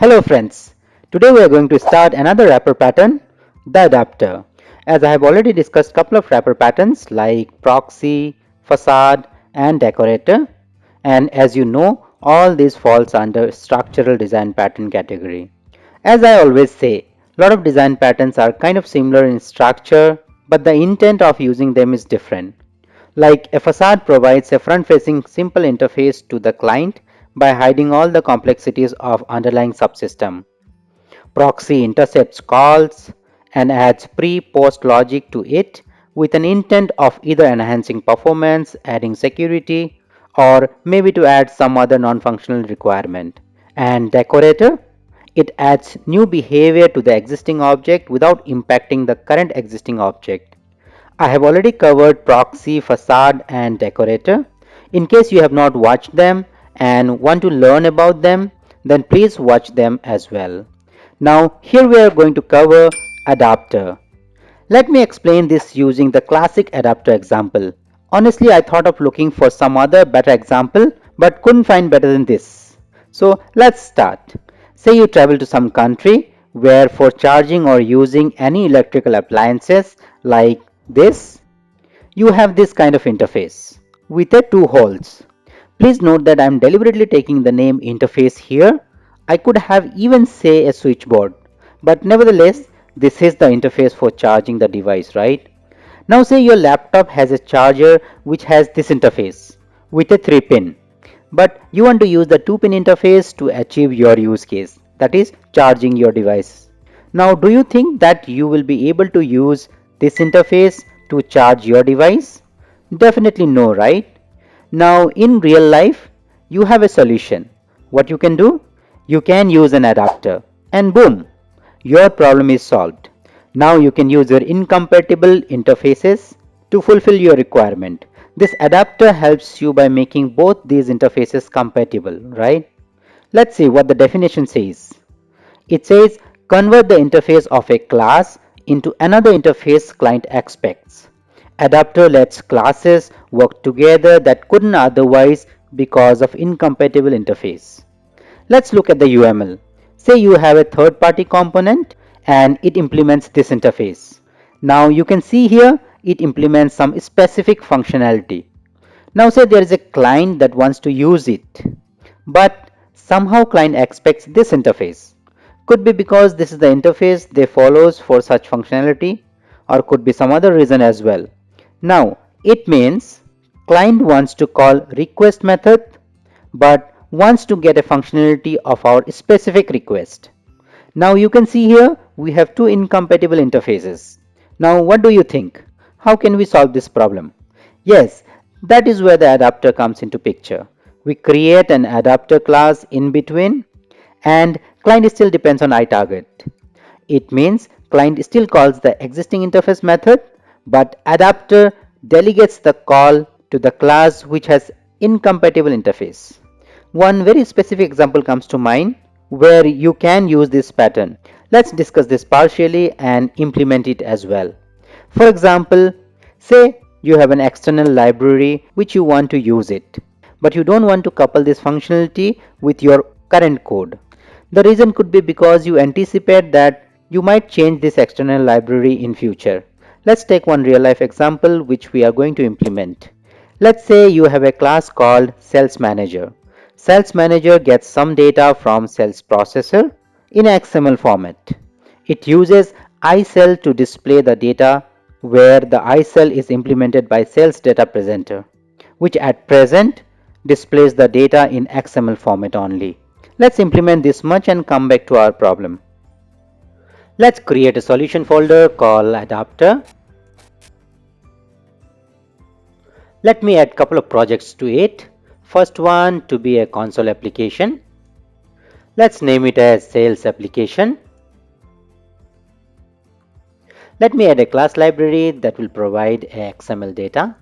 Hello friends, today we are going to start another wrapper pattern, the adapter. As I have already discussed couple of wrapper patterns like proxy, facade and decorator, and as you know all this falls under structural design pattern category. As I always say, a lot of design patterns are kind of similar in structure but the intent of using them is different. Like a facade provides a front-facing simple interface to the client by hiding all the complexities of underlying subsystem. Proxy intercepts calls and adds pre-post logic to it with an intent of either enhancing performance, adding security, or maybe to add some other non-functional requirement. And decorator, it adds new behavior to the existing object without impacting the current existing object. I have already covered proxy, facade and decorator. In case you have not watched them and want to learn about them, then please watch them as well. Now here we are going to cover adapter. Let me explain this using the classic adapter example. Honestly, I thought of looking for some other better example but couldn't find better than this. So let's start. Say you travel to some country where for charging or using any electrical appliances like this, you have this kind of interface with the two holes. Please note that I am deliberately taking the name interface here. I could have even say a switchboard, but nevertheless this is the interface for charging the device, right? Now say your laptop has a charger which has this interface with a 3 pin, but you want to use the 2 pin interface to achieve your use case, that is charging your device. Now do you think that you will be able to use this interface to charge your device? Definitely no, right? Now in real life, you have a solution. What you can do? You can use an adapter and boom, your problem is solved. Now you can use your incompatible interfaces to fulfill your requirement. This adapter helps you by making both these interfaces compatible, right? Let's see what the definition says. It says convert the interface of a class into another interface client expects. Adapter lets classes work together that couldn't otherwise because of incompatible interface. Let's look at the UML. Say you have a third-party component and it implements this interface. Now you can see here it implements some specific functionality. Now say there is a client that wants to use it, but somehow client expects this interface. Could be because this is the interface they follows for such functionality or could be some other reason as well. Now it means client wants to call request method but wants to get a functionality of our specific request. Now you can see here we have two incompatible interfaces. Now what do you think? How can we solve this problem? Yes, that is where the adapter comes into picture. We create an adapter class in between and client still depends on iTarget. It means client still calls the existing interface method but adapter delegates the call to the class which has incompatible interface. One very specific example comes to mind where you can use this pattern. Let's discuss this partially and implement it as well. For example, say you have an external library which you want to use it, but you don't want to couple this functionality with your current code. The reason could be because you anticipate that you might change this external library in future. Let's take one real life example which we are going to implement. Let's say you have a class called Sales Manager. Sales Manager gets some data from Sales Processor in XML format. It uses iCell to display the data where the iCell is implemented by Sales Data Presenter, which at present displays the data in XML format only. Let's implement this much and come back to our problem. Let's create a solution folder called adapter. Let me add couple of projects to it. First one to be a console application. Let's name it as sales application. Let me add a class library that will provide XML data.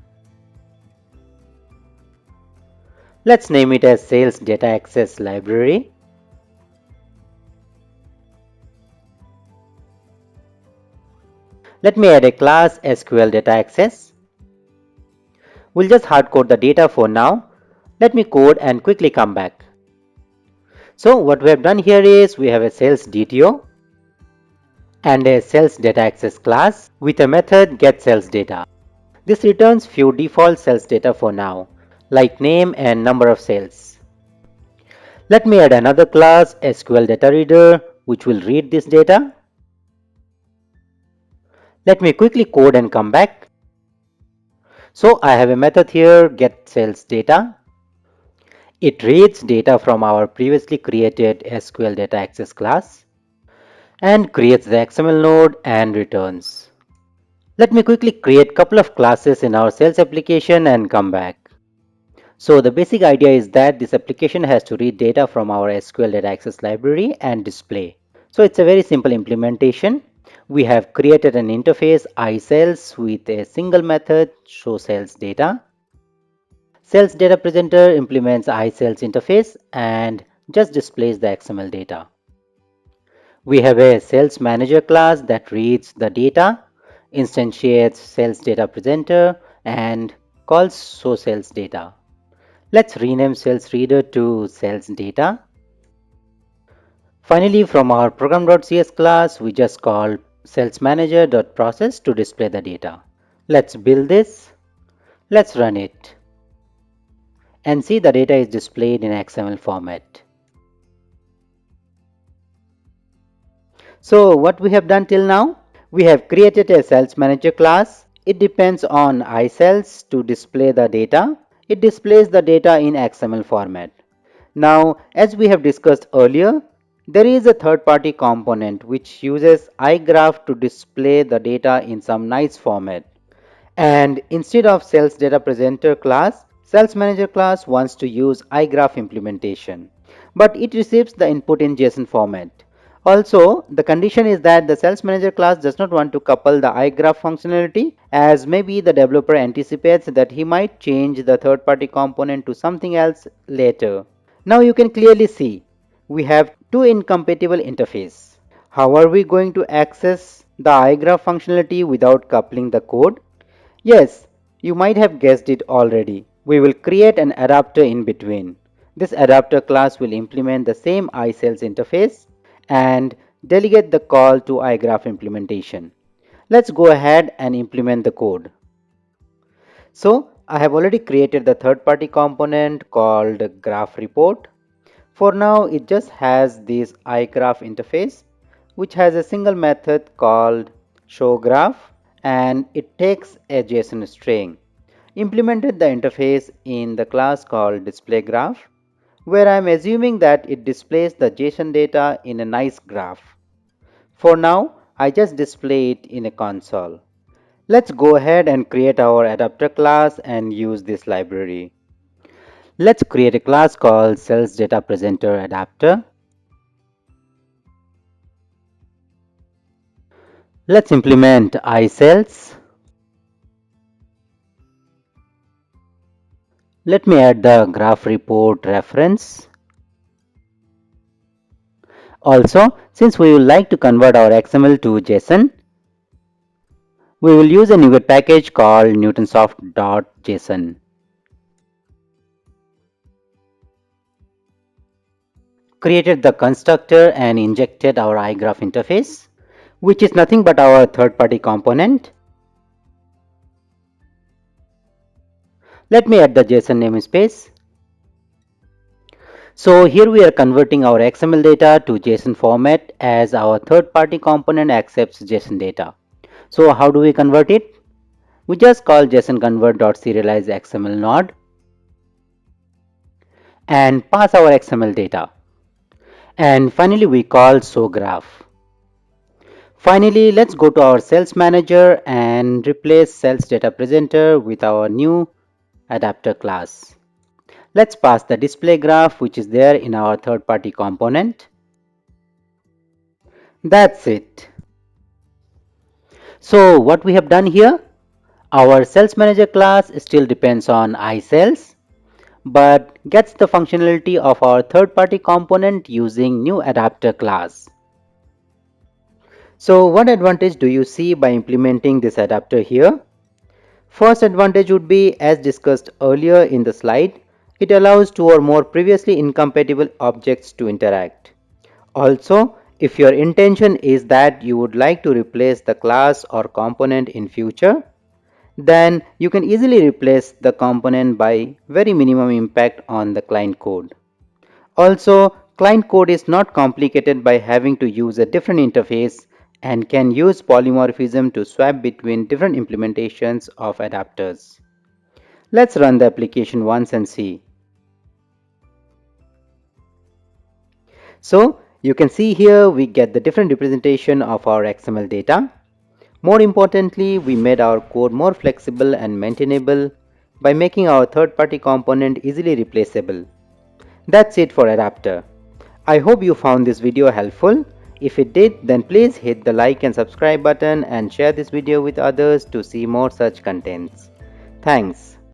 Let's name it as sales data access library. Let me add a class SQL data access. We'll just hard code the data for now. Let me code and quickly come back. So what we have done here is we have a sales DTO and a sales data access class with a method getSalesData. This returns few default sales data for now, like name and number of sales. Let me add another class, SQL Data Reader, which will read this data. Let me quickly code and come back. So I have a method here, getSalesData. It reads data from our previously created SQL Data Access class and creates the XML node and returns. Let me quickly create couple of classes in our sales application and come back. So the basic idea is that this application has to read data from our SQL Data Access library and display. So it's a very simple implementation. We have created an interface iSales with a single method showSalesData. Sales Data Presenter implements iSales interface and just displays the XML data. We have a Sales Manager class that reads the data, instantiates Sales Data Presenter, and calls showSalesData. Let's rename Sales Reader to Sales Data. Finally, from our program.cs class, we just call salesmanager.process to display the data. Let's build this. Let's run it. And see the data is displayed in XML format. So what we have done till now? We have created a Sales Manager class. It depends on iSales to display the data. It displays the data in XML format. Now, as we have discussed earlier, there is a third-party component which uses iGraph to display the data in some nice format. And instead of Sales Data Presenter class, Sales Manager class wants to use iGraph implementation, but it receives the input in JSON format. Also, the condition is that the Sales Manager class does not want to couple the iGraph functionality, as maybe the developer anticipates that he might change the third-party component to something else later. Now you can clearly see we have two incompatible interfaces. How are we going to access the iGraph functionality without coupling the code? Yes, you might have guessed it already. We will create an adapter in between. This adapter class will implement the same iSales interface and delegate the call to iGraph implementation. Let's go ahead and implement the code. So I have already created the third-party component called Graph Report. For now, it just has this iGraph interface, which has a single method called showGraph, and it takes a JSON string. Implemented the interface in the class called displayGraph, where I am assuming that it displays the JSON data in a nice graph. For now, I just display it in a console. Let's go ahead and create our adapter class and use this library. Let's create a class called Sales Data Presenter Adapter. Let's implement iSales. Let me add the graph report reference. Also, since we would like to convert our XML to JSON, we will use a NuGet package called newtonsoft.json. Created the constructor and injected our iGraph interface, which is nothing but our third-party component. Let me add the JSON namespace. So here we are converting our XML data to JSON format as our third-party component accepts JSON data. So how do we convert it? We just call JSON convert.serialize XML node and pass our XML data. And finally we call showGraph. Finally, let's go to our Sales Manager and replace Sales Data Presenter with our new adapter class. Let's pass the display graph which is there in our third-party component. That's it. So what we have done here, our Sales Manager class still depends on iSales, but gets the functionality of our third-party component using new adapter class. So what advantage do you see by implementing this adapter here? First advantage would be, as discussed earlier in the slide, It allows two or more previously incompatible objects to interact. Also, if your intention is that you would like to replace the class or component in future, then you can easily replace the component by very minimum impact on the client code. Also, client code is not complicated by having to use a different interface and can use polymorphism to swap between different implementations of adapters. Let's run the application once and see. So you can see here we get the different representation of our XML data. More importantly, we made our code more flexible and maintainable by making our third-party component easily replaceable. That's it for Adapter. I hope you found this video helpful. If it did, then please hit the like and subscribe button and share this video with others to see more such contents. Thanks.